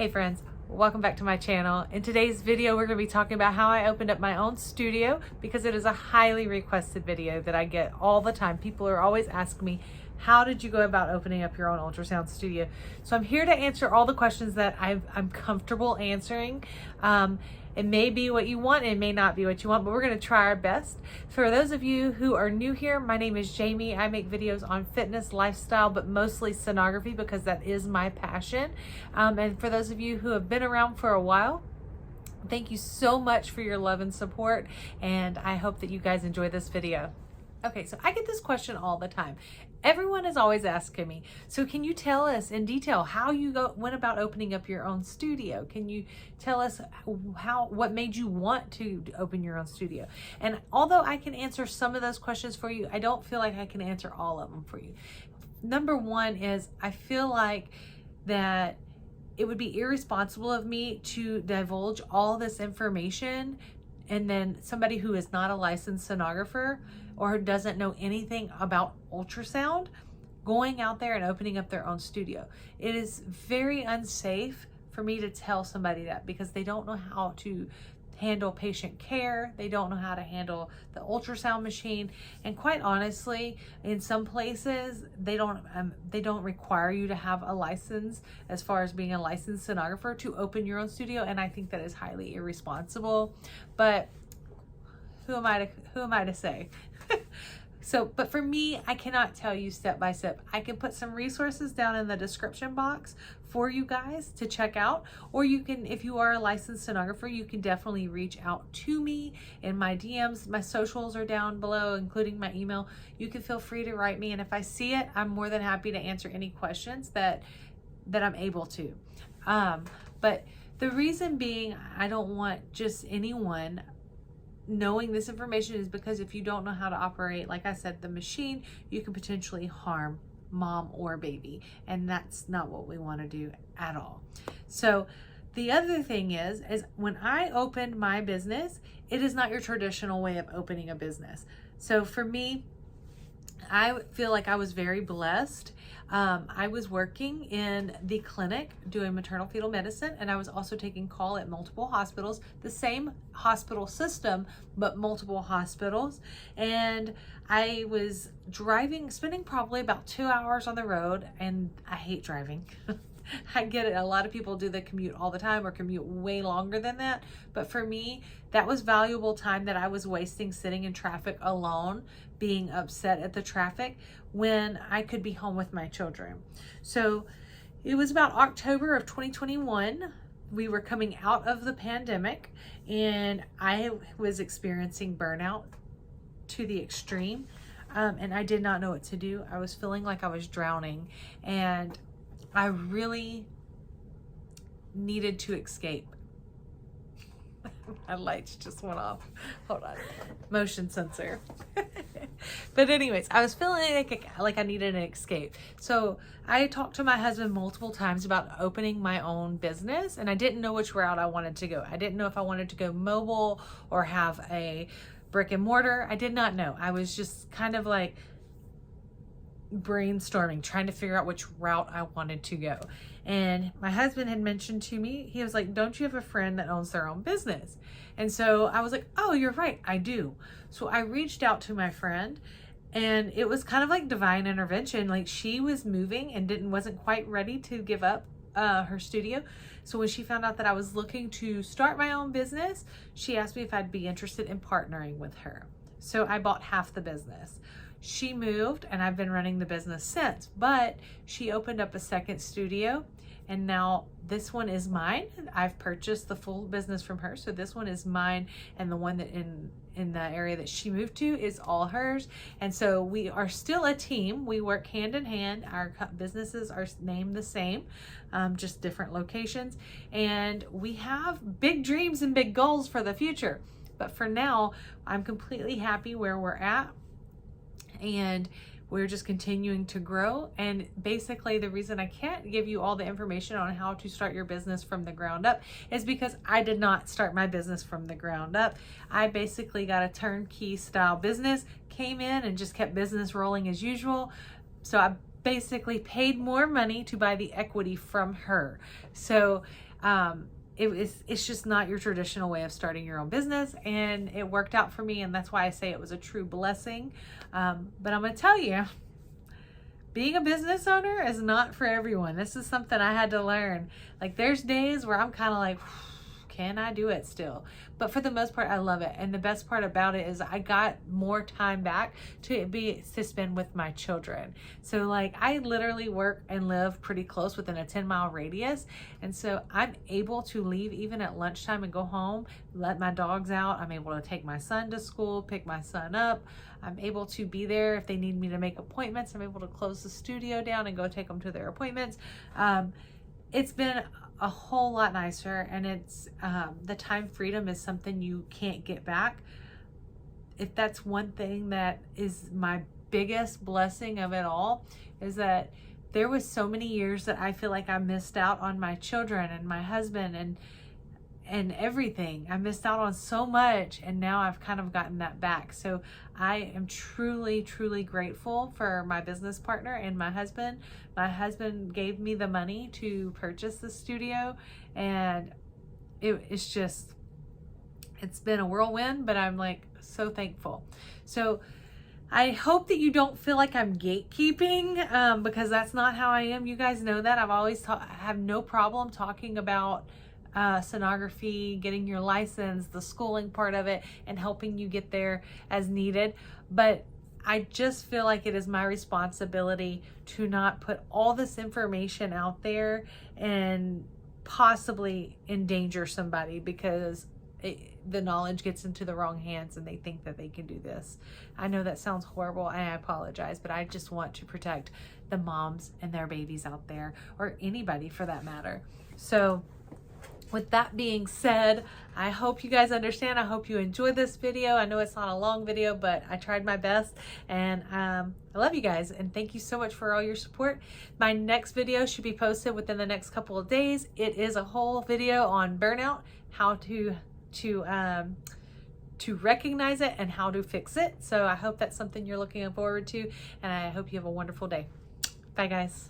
Hey friends, welcome back to my channel. In today's video, we're going to be talking about how I opened up my own studio because it is a highly requested video that I get all the time. People are always asking me, how did you go about opening up your own ultrasound studio? So I'm here to answer all the questions that I'm comfortable answering. It may be what you want, it may not be what you want, but we're going to try our best. For those of you who are new here, my name is Jamie. I make videos on fitness, lifestyle, but mostly sonography because that is my passion. And for those of you who have been around for a while, thank you so much for your love and support, and I hope that you guys enjoy this video. Okay, so I get this question all the time. Everyone is always asking me, so can you tell us in detail how you went about opening up your own studio? Can you tell us what made you want to open your own studio? And although I can answer some of those questions for you, I don't feel like I can answer all of them for you. Number one is I feel like that it would be irresponsible of me to divulge all this information and then somebody who is not a licensed sonographer or doesn't know anything about ultrasound going out there and opening up their own studio. It is very unsafe for me to tell somebody that because they don't know how to handle patient care. They don't know how to handle the ultrasound machine. And quite honestly, in some places, they don't require you to have a license as far as being a licensed sonographer to open your own studio. And I think that is highly irresponsible, but who am I to say? But for me, I cannot tell you step by step. I can put some resources down in the description box for you guys to check out, or you can, if you are a licensed sonographer, you can definitely reach out to me in my DMs. My socials are down below, including my email. You can feel free to write me, and if I see it, I'm more than happy to answer any questions that I'm able to. But the reason being, I don't want just anyone knowing this information is because if you don't know how to operate, like I said, the machine, you can potentially harm mom or baby, and that's not what we want to do at all. So the other thing is when I opened my business, it is not your traditional way of opening a business. So for me, I feel like I was very blessed. I was working in the clinic doing maternal fetal medicine, and I was also taking call at multiple hospitals, the same hospital system, but multiple hospitals. And I was spending probably about 2 hours on the road, and I hate driving. I get it. A lot of people do the commute all the time or commute way longer than that. But for me, that was valuable time that I was wasting sitting in traffic alone, being upset at the traffic when I could be home with my children. So it was about October of 2021. We were coming out of the pandemic, and I was experiencing burnout to the extreme. And I did not know what to do. I was feeling like I was drowning, and I really needed to escape. My lights just went off. Hold on. Motion sensor. But anyways, I was feeling like I needed an escape. So I talked to my husband multiple times about opening my own business, and I didn't know which route I wanted to go. I didn't know if I wanted to go mobile or have a brick and mortar. I did not know. I was just kind of like brainstorming, trying to figure out which route I wanted to go. And my husband had mentioned to me, he was like, don't you have a friend that owns their own business? And so I was like, oh, you're right, I do. So I reached out to my friend, and it was kind of like divine intervention. Like, she was moving and wasn't quite ready to give up her studio. So when she found out that I was looking to start my own business, she asked me if I'd be interested in partnering with her. So I bought half the business. She moved, and I've been running the business since, but she opened up a second studio, and now this one is mine. I've purchased the full business from her, so this one is mine, and the one that in the area that she moved to is all hers. And so we are still a team. We work hand in hand. Our businesses are named the same, just different locations, and we have big dreams and big goals for the future. But for now, I'm completely happy where we're at, and we're just continuing to grow. And basically the reason I can't give you all the information on how to start your business from the ground up is because I did not start my business from the ground up. I basically got a turnkey style business, came in and just kept business rolling as usual. So I basically paid more money to buy the equity from her. So It's just not your traditional way of starting your own business, and it worked out for me, and that's why I say it was a true blessing. But I'm gonna tell you, being a business owner is not for everyone. This is something I had to learn. Like, there's days where I'm kind of like, can I do it still? But for the most part, I love it. And the best part about it is I got more time back to spend with my children. So like, I literally work and live pretty close within a 10-mile radius. And so I'm able to leave even at lunchtime and go home, let my dogs out. I'm able to take my son to school, pick my son up. I'm able to be there if they need me to make appointments. I'm able to close the studio down and go take them to their appointments. It's been a whole lot nicer, and it's the time freedom is something you can't get back. If that's one thing that is my biggest blessing of it all, is that there was so many years that I feel like I missed out on my children and my husband and everything. I missed out on so much, and now I've kind of gotten that back. So I am truly, truly grateful for my business partner and my husband. My husband gave me the money to purchase the studio, and it's been a whirlwind, but I'm like so thankful. So I hope that you don't feel like I'm gatekeeping, because that's not how I am. You guys know that. I've always have no problem talking about sonography, getting your license, the schooling part of it, and helping you get there as needed. But I just feel like it is my responsibility to not put all this information out there and possibly endanger somebody because the knowledge gets into the wrong hands and they think that they can do this. I know that sounds horrible, and I apologize, but I just want to protect the moms and their babies out there, or anybody for that matter. So with that being said, I hope you guys understand. I hope you enjoyed this video. I know it's not a long video, but I tried my best, and I love you guys, and thank you so much for all your support. My next video should be posted within the next couple of days. It is a whole video on burnout, how to recognize it and how to fix it. So I hope that's something you're looking forward to, and I hope you have a wonderful day. Bye guys.